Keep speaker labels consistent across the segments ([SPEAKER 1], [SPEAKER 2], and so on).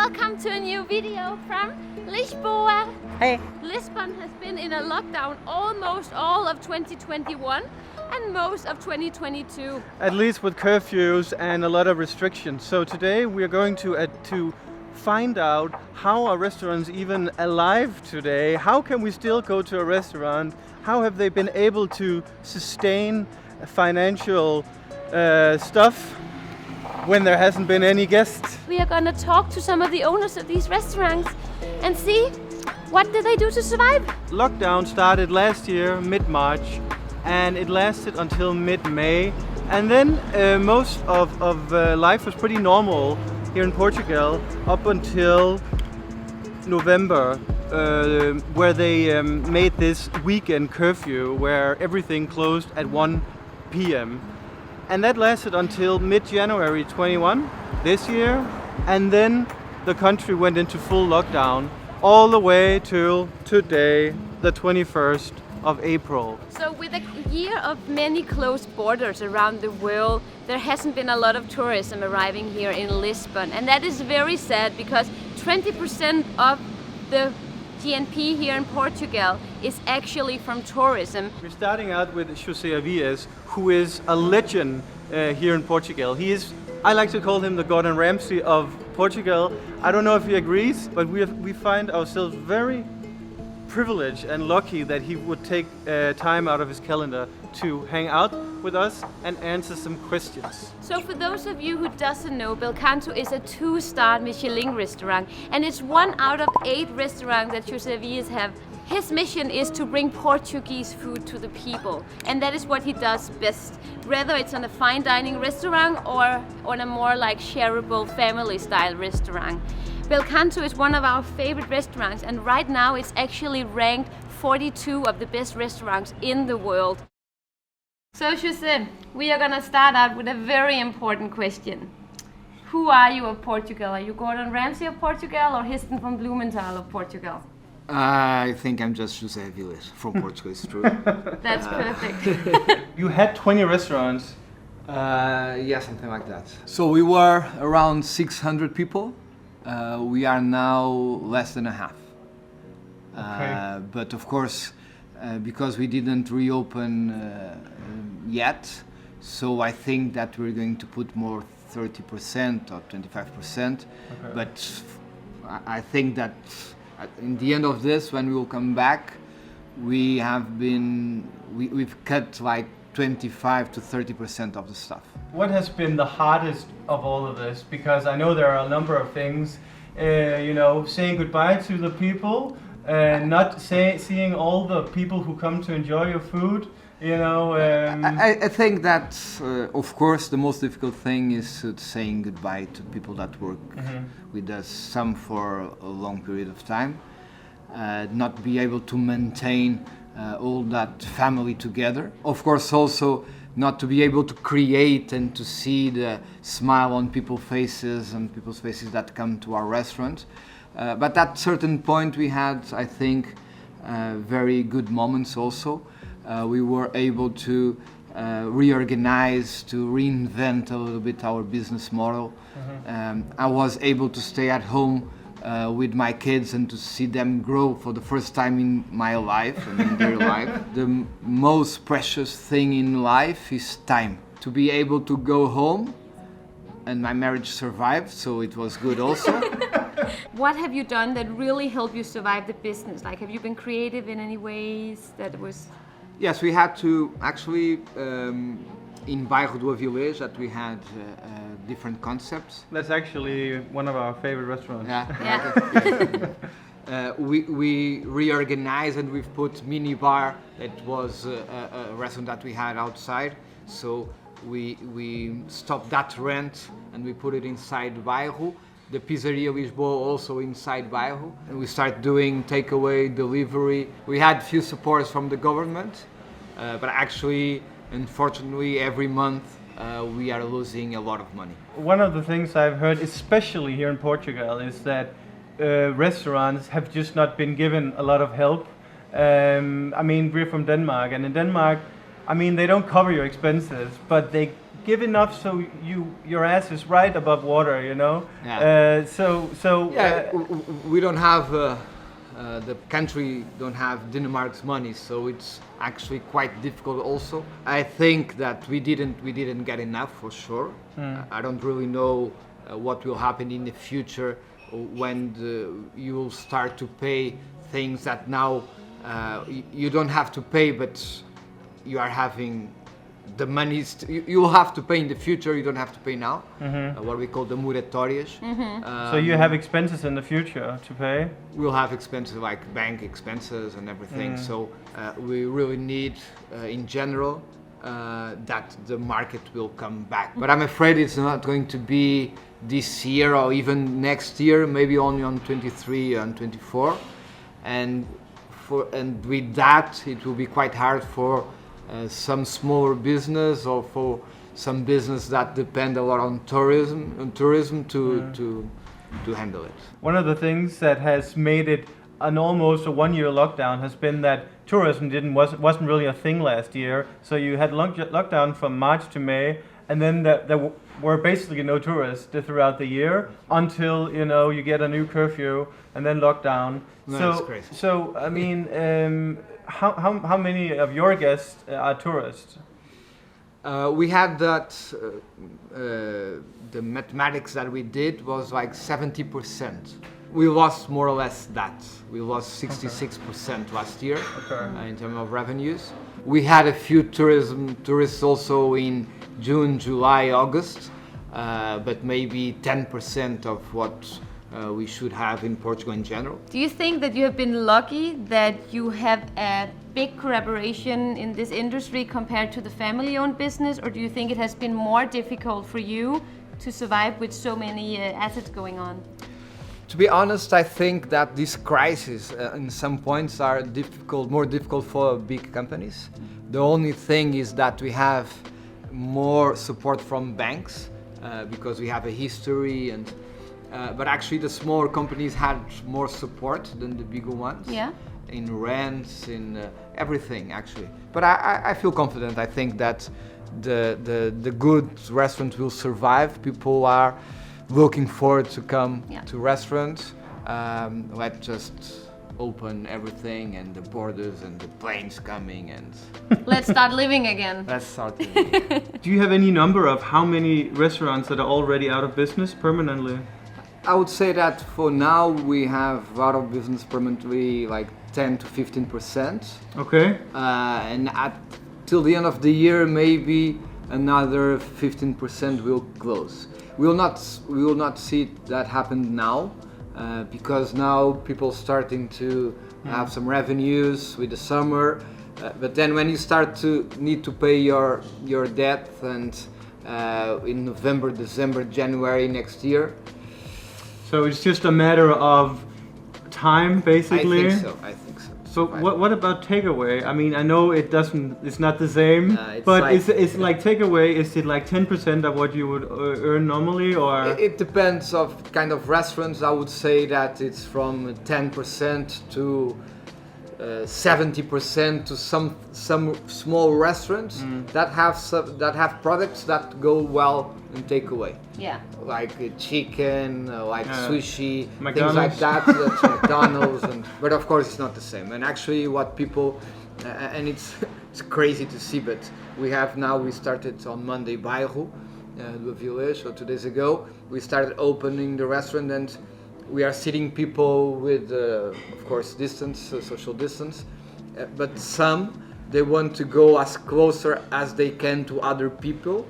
[SPEAKER 1] Welcome to a new video from Lisboa.
[SPEAKER 2] Hey.
[SPEAKER 1] Lisbon has been in a lockdown almost all of 2021 and most of 2022.
[SPEAKER 3] At least with curfews and a lot of restrictions. So today we are going to find out how are restaurants even alive today? How can we still go to a restaurant? How have they been able to sustain financial stuff when there hasn't been any guests?
[SPEAKER 1] We are gonna talk to some of the owners of these restaurants and see what did they do to survive.
[SPEAKER 3] Lockdown started last year, mid-March, and it lasted until mid-May. And then most of life was pretty normal here in Portugal up until November, where they made this weekend curfew where everything closed at 1 p.m. And that lasted until mid-January 21 this year, and then the country went into full lockdown all the way till today, the 21st of April.
[SPEAKER 1] So with a year of many closed borders around the world, there hasn't been a lot of tourism arriving here in Lisbon, and that is very sad because 20% of the GNP here in Portugal is actually from tourism.
[SPEAKER 3] We're starting out with José Avilléz, who is a legend here in Portugal. He is, I like to call him the Gordon Ramsay of Portugal. I don't know if he agrees, but we find ourselves very privileged and lucky that he would take time out of his calendar to hang out with us and answer some questions.
[SPEAKER 1] So for those of you who doesn't know, Belcanto is a 2-star Michelin restaurant, and it's 1 out of 8 restaurants that José Avilléz have. His mission is to bring Portuguese food to the people, and that is what he does best, whether it's on a fine dining restaurant or on a more like shareable family style restaurant. Belcanto is one of our favorite restaurants, and right now it's actually ranked 42 of the best restaurants in the world. So José, we are gonna start out with a very important question. Who are you of Portugal? Are you Gordon Ramsay of Portugal or Histon van Blumenthal of Portugal?
[SPEAKER 2] I think I'm just José Avilléz from Portugal, it's true.
[SPEAKER 1] That's perfect.
[SPEAKER 3] You had 20 restaurants.
[SPEAKER 2] Yeah, something like that. So we were around 600 people. We are now less than a half.
[SPEAKER 3] Okay.
[SPEAKER 2] But of course, because we didn't reopen yet, so I think that we're going to put more 30% or 25%. Okay. But I think that in the end of this, when we will come back, we've cut like 25 to 30% of the stuff.
[SPEAKER 3] What has been the hardest of all of this? Because I know there are a number of things, saying goodbye to the people, not seeing all the people who come to enjoy your food,
[SPEAKER 2] I think that, of course, the most difficult thing is saying goodbye to people that work with us, some for a long period of time, not be able to maintain all that family together. Of course, also not to be able to create and to see the smile on people's faces that come to our restaurant. But at a certain point we had, I think, very good moments also. We were able to reorganize, to reinvent a little bit our business model. I was able to stay at home with my kids and to see them grow for the first time in my life and in their life. The most precious thing in life is time. To be able to go home, and my marriage survived, so it was good also.
[SPEAKER 1] What have you done that really helped you survive the business? Like, have you been creative in any ways that was...
[SPEAKER 2] Yes, we had to actually, in Bairro do Avilés, that we had different concepts.
[SPEAKER 3] That's actually one of our favorite restaurants.
[SPEAKER 2] Yeah. We reorganized and we've put mini bar. It was a restaurant that we had outside. So we stopped that rent and we put it inside Bairro. The Pizzeria Lisboa also inside Bairro. And we started doing takeaway, delivery. We had few supports from the government, but actually, unfortunately, every month we are losing a lot of money.
[SPEAKER 3] One of the things I've heard, especially here in Portugal, is that restaurants have just not been given a lot of help. We're from Denmark, and in Denmark, they don't cover your expenses, but they give enough so your ass is right above water, you know.
[SPEAKER 2] Yeah.
[SPEAKER 3] We
[SPEAKER 2] we don't have the country don't have Denmark's money, so it's actually quite difficult. Also, I think that we didn't get enough for sure. I don't really know what will happen in the future when you will start to pay things that now you don't have to pay, but you are having the money. You will have to pay in the future. You don't have to pay now. What we call the moratórias.
[SPEAKER 3] So you have expenses in the future to pay?
[SPEAKER 2] We'll have expenses like bank expenses and everything. So we really need, in general, that the market will come back. But I'm afraid it's not going to be this year or even next year. Maybe only on 23 and 24. And with that, it will be quite hard for some smaller business or for some business that depend a lot on tourism to handle it.
[SPEAKER 3] One of the things that has made it an almost a 1 year lockdown has been that tourism wasn't really a thing last year. So you had lockdown from March to May, and then there were basically no tourists throughout the year until you get a new curfew and then lockdown.
[SPEAKER 2] That's crazy.
[SPEAKER 3] So I mean, how many of your guests are tourists?
[SPEAKER 2] We had that. The mathematics that we did was like 70%. We lost more or less that. We lost 66% last year in terms of revenues. We had a few tourists also in June, July, August, but maybe 10% of what we should have in Portugal in general.
[SPEAKER 1] Do you think that you have been lucky that you have a big collaboration in this industry compared to the family-owned business, or do you think it has been more difficult for you to survive with so many assets going on?
[SPEAKER 2] To be honest, I think that this crisis in some points are more difficult for big companies. The only thing is that we have more support from banks because we have a history, but actually the smaller companies had more support than the bigger ones.
[SPEAKER 1] Yeah.
[SPEAKER 2] In rents, in everything actually. But I feel confident. I think that the good restaurant will survive. People are looking forward to come to restaurants. Let's just open everything and the borders and the planes coming and
[SPEAKER 1] let's start living again.
[SPEAKER 2] Let's start living.
[SPEAKER 3] Do you have any number of how many restaurants that are already out of business permanently?
[SPEAKER 2] I would say that for now we have out of business permanently like 10 to 15%.
[SPEAKER 3] Okay.
[SPEAKER 2] And till the end of the year, maybe another 15% will close. We will not see that happen now, because now people starting to have some revenues with the summer. But then when you start to need to pay your debt, and in November, December, January next year.
[SPEAKER 3] So it's just a matter of time, basically.
[SPEAKER 2] I think so.
[SPEAKER 3] So what about takeaway? I mean, I know it's not the same, but like, it's like takeaway. Is it like 10% of what you would earn normally, or? It
[SPEAKER 2] depends of kind of restaurants. I would say that it's from 10% to 70% to some small restaurants that have products that go well in takeaway.
[SPEAKER 1] Yeah.
[SPEAKER 2] Like chicken, like sushi,
[SPEAKER 3] McDonald's.
[SPEAKER 2] Things like that. That's McDonald's, but of course it's not the same. And actually, what people and it's crazy to see, but we started on Monday Bairro, the village. So 2 days ago, we started opening the restaurant, and we are sitting people with, of course, social distance, but some, they want to go as closer as they can to other people,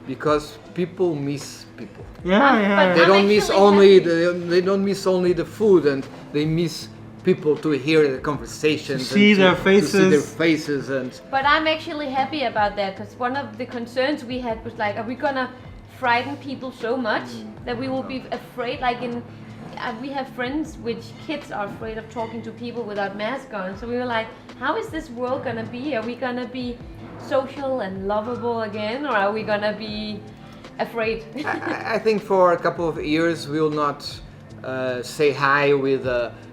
[SPEAKER 2] because people miss people.
[SPEAKER 3] Yeah.
[SPEAKER 2] They don't miss only the food, and they miss people to hear the conversations,
[SPEAKER 3] to see their
[SPEAKER 2] faces, and.
[SPEAKER 1] But I'm actually happy about that, because one of the concerns we had was like, are we gonna frighten people so much that we will be afraid? Like we have friends which kids are afraid of talking to people without mask on. So we were like, how is this world gonna be? Are we gonna be social and lovable again, or are we gonna be afraid?
[SPEAKER 2] I think for a couple of years we will not say hi with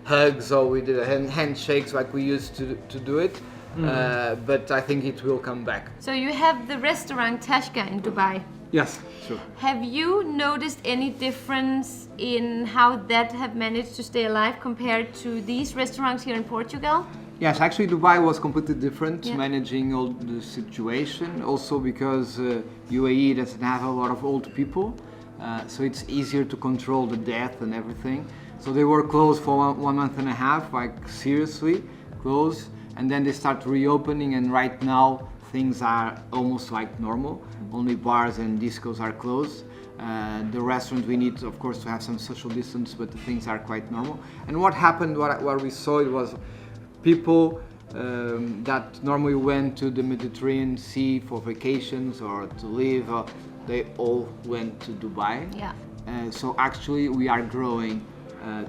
[SPEAKER 2] hugs or with handshakes like we used to do it. But I think it will come back.
[SPEAKER 1] So you have the restaurant Tashka in Dubai.
[SPEAKER 2] Yes, sure.
[SPEAKER 1] Have you noticed any difference in how that have managed to stay alive compared to these restaurants here in Portugal?
[SPEAKER 2] Yes, actually Dubai was completely different,
[SPEAKER 1] Yeah.
[SPEAKER 2] managing all the situation. Also because UAE doesn't have a lot of old people, so it's easier to control the death and everything. So they were closed for one month and a half, like seriously closed, and then they start reopening, and right now things are almost like normal. Only bars and discos are closed. The restaurant, we need, of course, to have some social distance, but the things are quite normal. And what happened, what we saw, it was people that normally went to the Mediterranean Sea for vacations or to live, they all went to Dubai.
[SPEAKER 1] Yeah.
[SPEAKER 2] So actually we are growing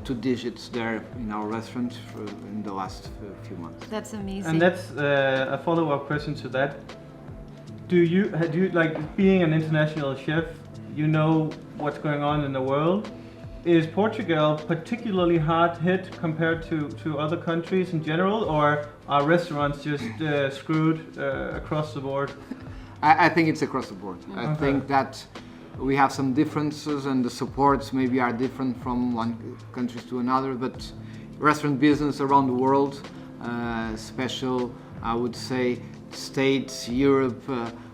[SPEAKER 2] 2 digits there in our restaurant in the last few months.
[SPEAKER 1] That's amazing.
[SPEAKER 3] And that's a follow-up question to that. Do you like being an international chef? You know what's going on in the world. Is Portugal particularly hard hit compared to other countries in general, or are restaurants just screwed across the board?
[SPEAKER 2] I think it's across the board. I think that we have some differences and the supports maybe are different from one country to another, but restaurant business around the world, special, I would say, States, Europe,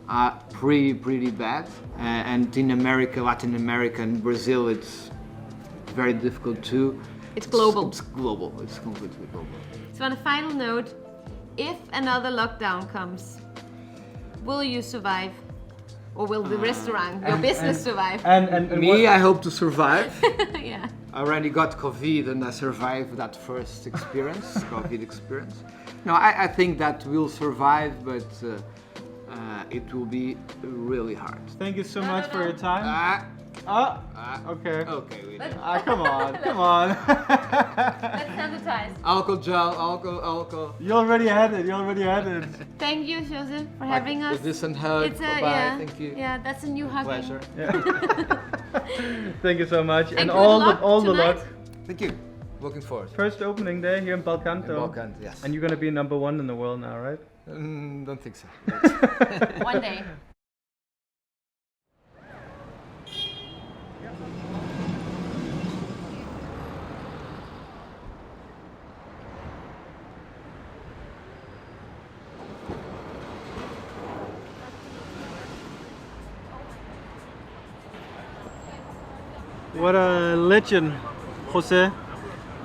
[SPEAKER 2] are pretty bad. And in America, Latin America and Brazil, it's very difficult too.
[SPEAKER 1] It's global.
[SPEAKER 2] It's global. It's completely global.
[SPEAKER 1] So on a final note, if another lockdown comes, will you survive? Or will the restaurant, your business survive?
[SPEAKER 3] And
[SPEAKER 2] Me, I hope to survive.
[SPEAKER 1] Yeah.
[SPEAKER 2] I already got COVID and I survived that first experience, COVID experience. No, I think that we'll survive, but it will be really hard.
[SPEAKER 3] Thank you so much for your time. Okay.
[SPEAKER 2] Okay, we did.
[SPEAKER 3] Come on, come on.
[SPEAKER 1] Let's sanitize.
[SPEAKER 2] Alcohol gel, alcohol.
[SPEAKER 3] You already had it. You already had it.
[SPEAKER 1] Thank you, José, for having us.
[SPEAKER 2] With this and hug.
[SPEAKER 1] It's a,
[SPEAKER 2] Bye-bye.
[SPEAKER 1] yeah,
[SPEAKER 2] Thank you.
[SPEAKER 1] Yeah, that's a new hug.
[SPEAKER 2] Pleasure.
[SPEAKER 3] Thank you so much, and
[SPEAKER 1] good
[SPEAKER 3] all
[SPEAKER 1] luck
[SPEAKER 3] the
[SPEAKER 1] tonight.
[SPEAKER 3] luck.
[SPEAKER 2] Thank you. Looking forward.
[SPEAKER 3] First opening day here in Belcanto.
[SPEAKER 2] Belcanto, yes.
[SPEAKER 3] And you're gonna be #1 in the world now, right?
[SPEAKER 2] Don't think so.
[SPEAKER 1] One day.
[SPEAKER 3] What a legend, José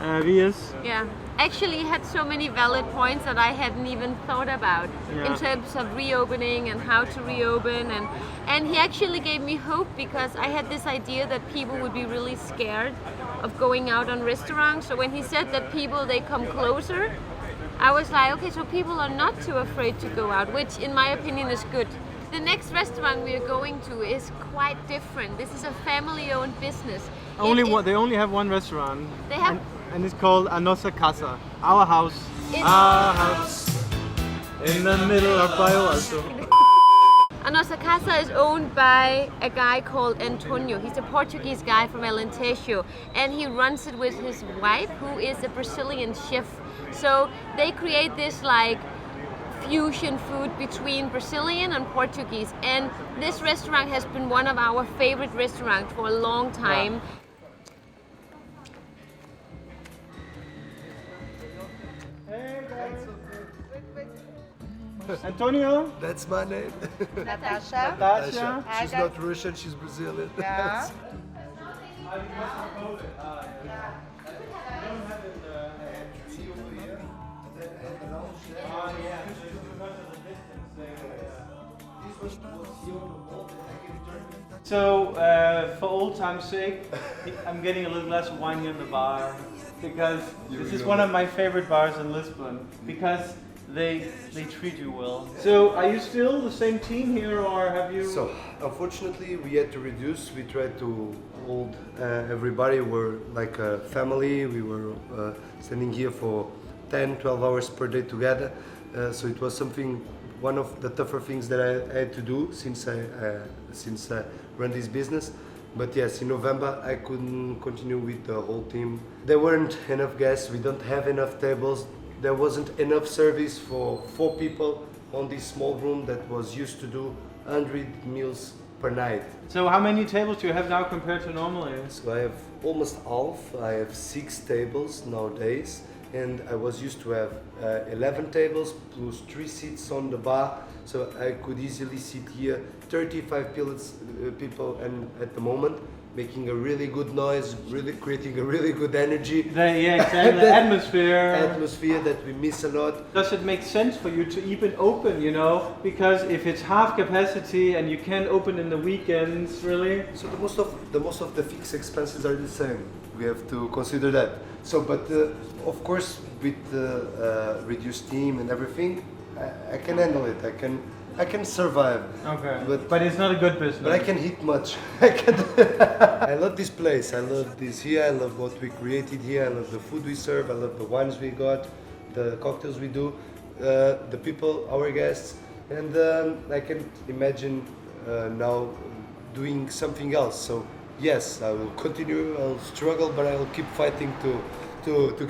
[SPEAKER 3] Avilléz.
[SPEAKER 1] Yeah. Actually, he had so many valid points that I hadn't even thought about
[SPEAKER 3] Yeah.
[SPEAKER 1] in terms of reopening and how to reopen, and he actually gave me hope, because I had this idea that people would be really scared of going out on restaurants. So when he said that people, they come closer, I was like, okay, so people are not too afraid to go out, which in my opinion is good. The next restaurant we are going to is quite different. This is a family-owned business.
[SPEAKER 3] They only have one restaurant.
[SPEAKER 1] They have.
[SPEAKER 3] And it's called Nossa, Casa, our house.
[SPEAKER 1] It's-
[SPEAKER 3] Our house in the middle of Bairro, Alto.
[SPEAKER 1] Nossa Casa is owned by a guy called Antonio. He's a Portuguese guy from Alentejo, and he runs it with his wife, who is a Brazilian chef. So they create this like fusion food between Brazilian and Portuguese, and this restaurant has been one of our favorite restaurants for a long time.
[SPEAKER 3] Antonio?
[SPEAKER 4] That's my name.
[SPEAKER 5] Natasha.
[SPEAKER 3] Tasha?
[SPEAKER 4] She's not Russian, she's Brazilian.
[SPEAKER 5] Yeah.
[SPEAKER 3] So, for old time's sake, I'm getting a little glass of wine here in the bar, because this is one of my favorite bars in Lisbon, because they treat you well. So, are you still the same team here, or have you...
[SPEAKER 4] So, unfortunately, we had to reduce. We tried to hold everybody. We're like a family. We were standing here for 10, 12 hours per day together. So it was something, one of the tougher things that I had to do since I run this business. But yes, in November I couldn't continue with the whole team. There weren't enough guests. We don't have enough tables. There wasn't enough service for 4 people on this small room that was used to do 100 meals per night.
[SPEAKER 3] So how many tables do you have now compared to normally?
[SPEAKER 4] So I have almost half. I have 6 tables nowadays, and I was used to have 11 tables plus 3 seats on the bar. So I could easily sit here, 35 people, and at the moment making a really good noise, really creating a really good energy.
[SPEAKER 3] Yeah, exactly. The
[SPEAKER 4] atmosphere that we miss a lot.
[SPEAKER 3] Does it make sense for you to even open, you know? Because if it's half capacity and you can't open in the weekends, really?
[SPEAKER 4] So the most of the fixed expenses are the same. We have to consider that. So, but of course, with the reduced team and everything, I can handle it. I can survive.
[SPEAKER 3] Okay. But it's not a good business.
[SPEAKER 4] But I can hit much. I love this place. I love this here. I love what we created here. I love the food we serve. I love the wines we got, the cocktails we do, the people, our guests, and I can imagine now doing something else. So yes, I will continue. I'll struggle, but I will keep fighting to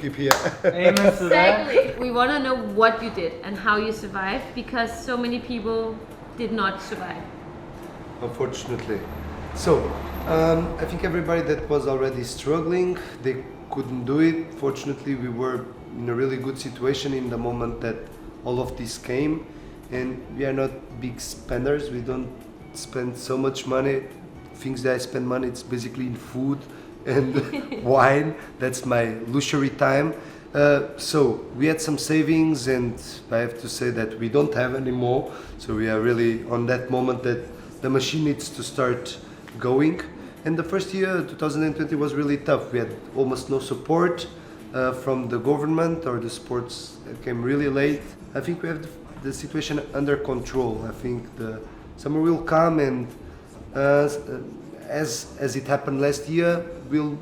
[SPEAKER 4] keep here.
[SPEAKER 3] Amen to that.
[SPEAKER 1] Exactly. We want to know what you did and how you survived, because so many people did not survive.
[SPEAKER 4] Unfortunately. So, I think everybody that was already struggling, they couldn't do it. Fortunately, we were in a really good situation in the moment that all of this came, and we are not big spenders. We don't spend so much money. Things that I spend money, it's basically in food and wine. That's my luxury time. So we had some savings, and I have to say that we don't have any more. So we are really on that moment that the machine needs to start going. And the first year, 2020, was really tough. We had almost no support from the government, or the sports came really late. I think we have the situation under control. I think the summer will come, and as it happened last year, we'll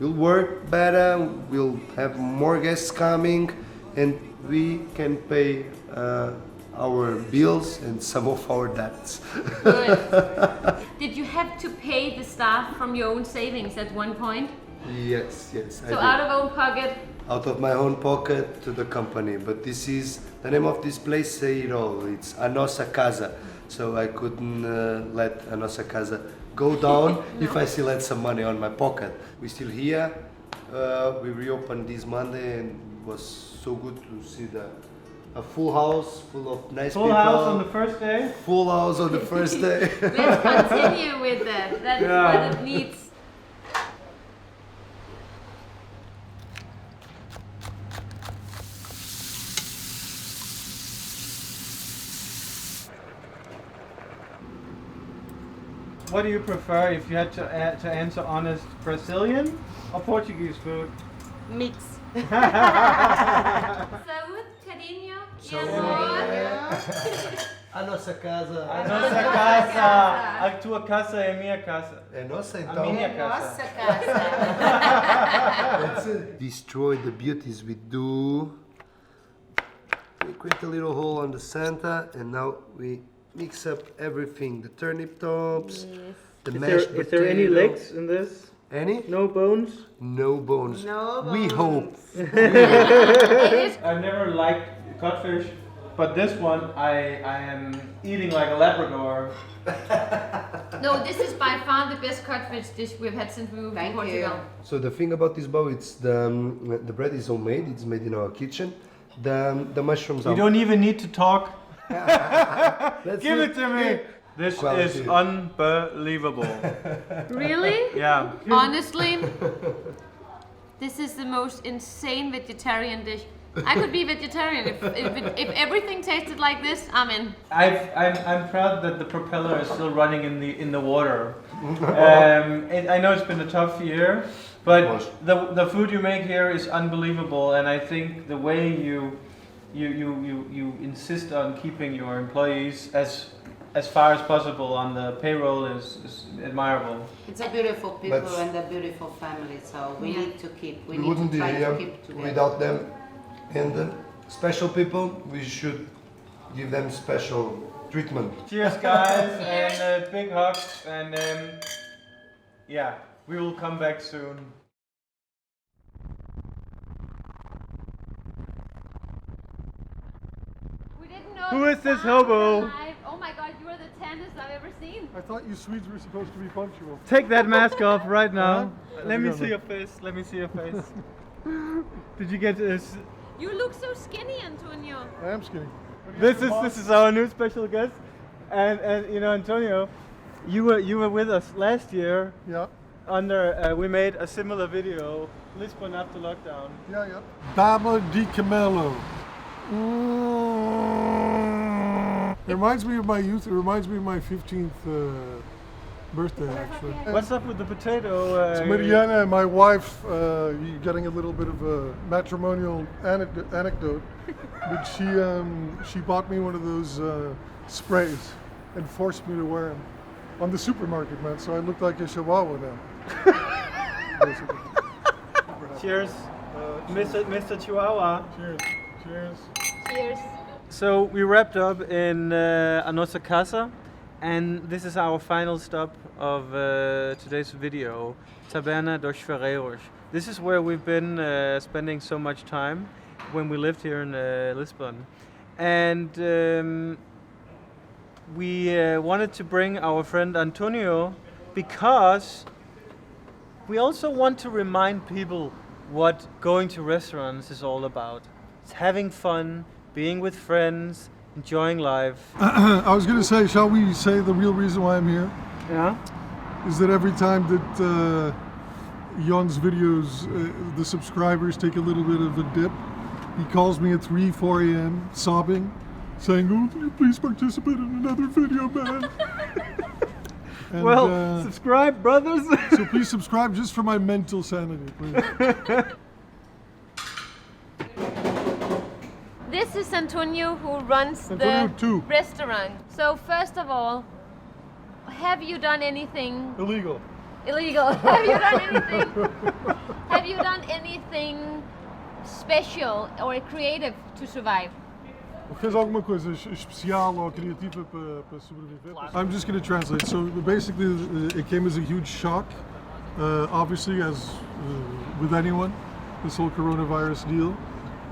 [SPEAKER 4] work better, we'll have more guests coming, and we can pay our bills and some of our debts.
[SPEAKER 1] Good. Did you have to pay the staff from your own savings at one point?
[SPEAKER 4] Yes.
[SPEAKER 1] So out of own pocket?
[SPEAKER 4] Out of my own pocket to the company. But this is, the name of this place say it all. It's Nossa, Casa. So I couldn't let Nossa, Casa go down no. If I still had some money on my pocket. We're still here. We reopened this Monday, and it was so good to see a full house full of nice people.
[SPEAKER 3] Full house on the first day?
[SPEAKER 4] Full house on the first day.
[SPEAKER 1] Let's continue with that. That is what it needs.
[SPEAKER 3] What do you prefer if you had to answer honest, Brazilian or Portuguese food?
[SPEAKER 1] Mix. Saúde, carinho, e amor.
[SPEAKER 4] A nossa casa.
[SPEAKER 3] A nossa casa. A tua casa é minha casa.
[SPEAKER 4] É nossa, então?
[SPEAKER 3] A minha casa.
[SPEAKER 1] Nossa casa.
[SPEAKER 4] Let's destroy the beauties we do. We create a little hole on the center, and now we mix up everything. The turnip tops,
[SPEAKER 1] Yes.
[SPEAKER 4] the mashed potato.
[SPEAKER 3] Is there any legs in this?
[SPEAKER 4] Any?
[SPEAKER 3] No bones?
[SPEAKER 4] No bones.
[SPEAKER 1] No
[SPEAKER 4] We
[SPEAKER 1] bones.
[SPEAKER 4] hope.
[SPEAKER 3] I've never liked codfish, but this one I am eating like a Labrador.
[SPEAKER 1] No, this is by far the best codfish dish we've had since we moved to Portugal.
[SPEAKER 4] So the thing about this bowl, it's the bread is homemade. It's made in our kitchen. The mushrooms
[SPEAKER 3] You
[SPEAKER 4] are.
[SPEAKER 3] don't even need to talk.
[SPEAKER 4] Let's
[SPEAKER 3] Give
[SPEAKER 4] see.
[SPEAKER 3] it to me. This
[SPEAKER 4] Quality.
[SPEAKER 3] is unbelievable.
[SPEAKER 1] Really?
[SPEAKER 3] Yeah.
[SPEAKER 1] Honestly, this is the most insane vegetarian dish. I could be vegetarian if everything tasted like this. I'm in.
[SPEAKER 3] I'm proud that the propeller is still running in the water. And I know it's been a tough year, but the food you make here is unbelievable, and I think the way you insist on keeping your employees as far as possible on the payroll is admirable.
[SPEAKER 5] It's a beautiful people
[SPEAKER 4] But
[SPEAKER 5] and a beautiful family, so we need to keep. We
[SPEAKER 4] We
[SPEAKER 5] need
[SPEAKER 4] wouldn't
[SPEAKER 5] to
[SPEAKER 4] be
[SPEAKER 5] try
[SPEAKER 4] here
[SPEAKER 5] to keep together.
[SPEAKER 4] without them. And special people, we should give them special treatment.
[SPEAKER 3] Cheers, guys, and big hugs, and yeah, we will come back soon.
[SPEAKER 1] We didn't know.
[SPEAKER 3] Who
[SPEAKER 1] the
[SPEAKER 3] is this
[SPEAKER 1] sound
[SPEAKER 3] hobo?
[SPEAKER 1] was alive. Oh my God, you are the 10. plannest I've ever seen.
[SPEAKER 6] I thought you Swedes were supposed to be punctual.
[SPEAKER 3] Take that mask off right now.
[SPEAKER 6] Huh?
[SPEAKER 3] Let me see your face. Let me see your face. Did you get this?
[SPEAKER 1] You look so skinny, Antonio.
[SPEAKER 6] I am skinny.
[SPEAKER 3] This is our new special guest, and you know, Antonio, you were with us last year.
[SPEAKER 6] Yeah.
[SPEAKER 3] We made a similar video, Lisbon after lockdown.
[SPEAKER 6] Yeah, yeah. Dama di Camelo. It reminds me of my youth. It reminds me of my 15th birthday, actually.
[SPEAKER 3] What's up with the potato?
[SPEAKER 6] It's Mariana, my wife, getting a little bit of a matrimonial anecdote, but she bought me one of those sprays and forced me to wear them on the supermarket, man. So I look like a chihuahua now. Basically.
[SPEAKER 3] Cheers, Mr. Chihuahua.
[SPEAKER 6] Cheers. Cheers.
[SPEAKER 1] Cheers.
[SPEAKER 3] So we wrapped up in Nossa, Casa, and this is our final stop of today's video, Taberna dos Ferreiros. This is where we've been spending so much time when we lived here in Lisbon. And we wanted to bring our friend Antonio because we also want to remind people what going to restaurants is all about. It's having fun, being with friends, enjoying life.
[SPEAKER 6] I was going to say, shall we say the real reason why I'm here?
[SPEAKER 3] Yeah?
[SPEAKER 6] Is that every time that Jan's videos, the subscribers take a little bit of a dip, he calls me at 3, 4 a.m. sobbing, saying, "Oh, can you please participate in another video, man?" And,
[SPEAKER 3] well, subscribe, brothers!
[SPEAKER 6] So please subscribe just for my mental sanity, please.
[SPEAKER 1] This is Antonio who runs
[SPEAKER 6] Antonio
[SPEAKER 1] the
[SPEAKER 6] too.
[SPEAKER 1] restaurant. So first of all, have you done anything
[SPEAKER 6] Illegal.
[SPEAKER 1] illegal? Have you done anything? Have you done anything special or creative to survive?
[SPEAKER 6] Fez alguma coisa especial ou criativa para sobreviver? I'm just going to translate. So basically, it came as a huge shock. Obviously, as with anyone, this whole coronavirus deal.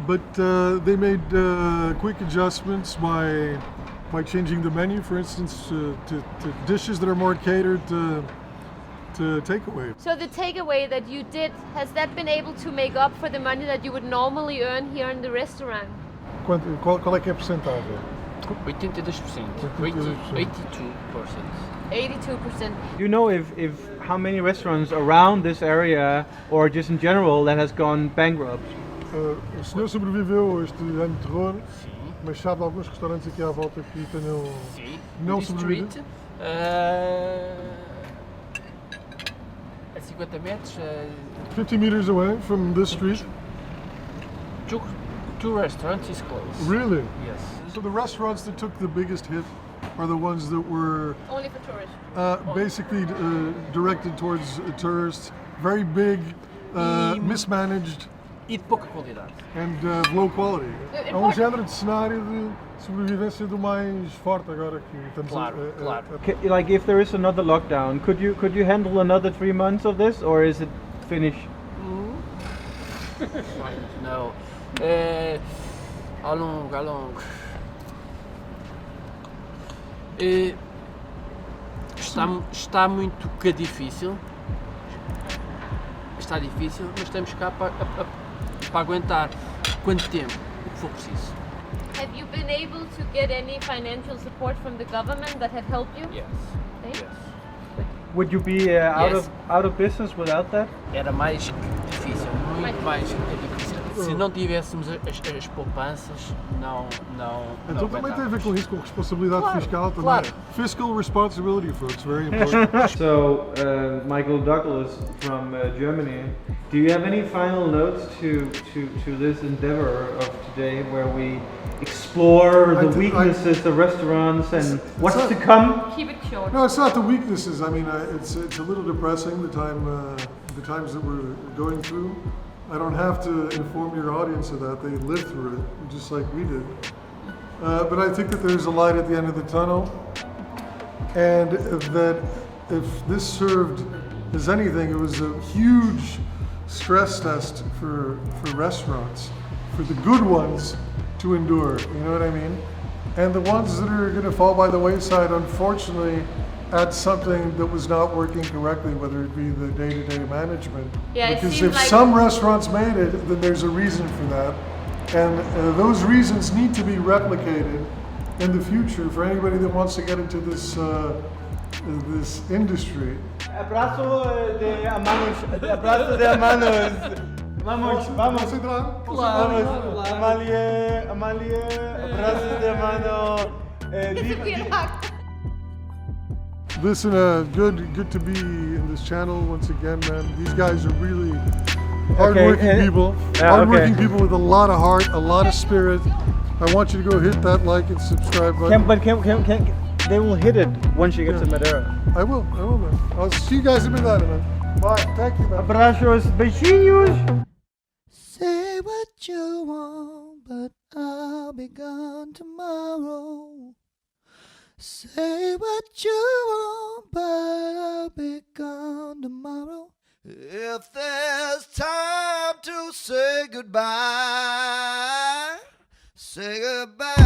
[SPEAKER 6] But they made quick adjustments by changing the menu, for instance, to dishes that are more catered to takeaway.
[SPEAKER 1] So the takeaway that you did, has that been able to make up for the money that you would normally earn here in the restaurant?
[SPEAKER 6] Qual é que é a percentagem?
[SPEAKER 7] 82%.
[SPEAKER 1] 82%.
[SPEAKER 3] Do you know if how many restaurants around this area or just in general that has gone bankrupt?
[SPEAKER 6] O senhor sobreviveu a este ano de terror, mas sabe de alguns restaurantes aqui à volta que tenham não sobrevivido?
[SPEAKER 7] A 50 metros,
[SPEAKER 6] 50 meters away from this street?
[SPEAKER 7] two restaurants is closed.
[SPEAKER 6] Really?
[SPEAKER 7] Yes.
[SPEAKER 6] So the restaurants that took the biggest hit are the ones that were
[SPEAKER 1] Only for tourists.
[SPEAKER 6] basically directed towards tourists, very big, mismanaged,
[SPEAKER 7] E de pouca qualidade.
[SPEAKER 6] and low quality. É género de cenário de sobrevivência do mais forte agora que estamos
[SPEAKER 7] Claro, claro.
[SPEAKER 3] Like if there is another lockdown, could you handle another 3 months of this, or is it finished?
[SPEAKER 7] Não. Ao longo. Está muito difícil. Está difícil, mas estamos cá para aguentar quanto tempo, o que for preciso.
[SPEAKER 1] Have you been able to get any financial support from the government that have helped you?
[SPEAKER 7] Yes.
[SPEAKER 1] Okay.
[SPEAKER 7] Yes.
[SPEAKER 3] Would you be
[SPEAKER 7] Yes.
[SPEAKER 3] out of business without that?
[SPEAKER 7] Era mais difícil, muito mais difícil. Se não tivéssemos as poupanças, não
[SPEAKER 6] Então também tem a ver com isso, com responsabilidade
[SPEAKER 7] Claro,
[SPEAKER 6] fiscal também.
[SPEAKER 7] claro.
[SPEAKER 6] Fiscal responsibility, folks, very important.
[SPEAKER 3] So, Michael Douglas from Germany, do you have any final notes to this endeavor of today where we explore the weaknesses of restaurants and what's to come?
[SPEAKER 1] Keep it short.
[SPEAKER 6] No, it's not the weaknesses. I mean, it's a little depressing, the times that we're going through. I don't have to inform your audience of that. They lived through it, just like we did. But I think that there's a light at the end of the tunnel, and that if this served as anything, it was a huge stress test for restaurants, for the good ones to endure. You know what I mean? And the ones that are going to fall by the wayside, unfortunately, add something that was not working correctly, whether it be the day-to-day management.
[SPEAKER 1] Yeah, it
[SPEAKER 6] because
[SPEAKER 1] seems
[SPEAKER 6] if
[SPEAKER 1] like-
[SPEAKER 6] some restaurants made it, then there's a reason for that. And those reasons need to be replicated in the future for anybody that wants to get into this this industry.
[SPEAKER 3] Abraço de hermanos. Abraço de hermanos. Vamos, vamos. Vamos. Amalie, abraço de hermano.
[SPEAKER 6] Listen, good to be in this channel once again, man. These guys are really hardworking people.
[SPEAKER 3] Yeah,
[SPEAKER 6] Hardworking
[SPEAKER 3] okay.
[SPEAKER 6] people with a lot of heart, a lot of spirit. I want you to go hit that like and subscribe button.
[SPEAKER 3] They will hit it once you get to Madeira.
[SPEAKER 6] I will, man. I'll see you guys in Madeira, man. Bye. Thank you, man.
[SPEAKER 3] Abraços, beijinhos.
[SPEAKER 8] Say what you want, but I'll be gone tomorrow. Say what you want, but I'll be gone tomorrow. If there's time to say goodbye, say goodbye.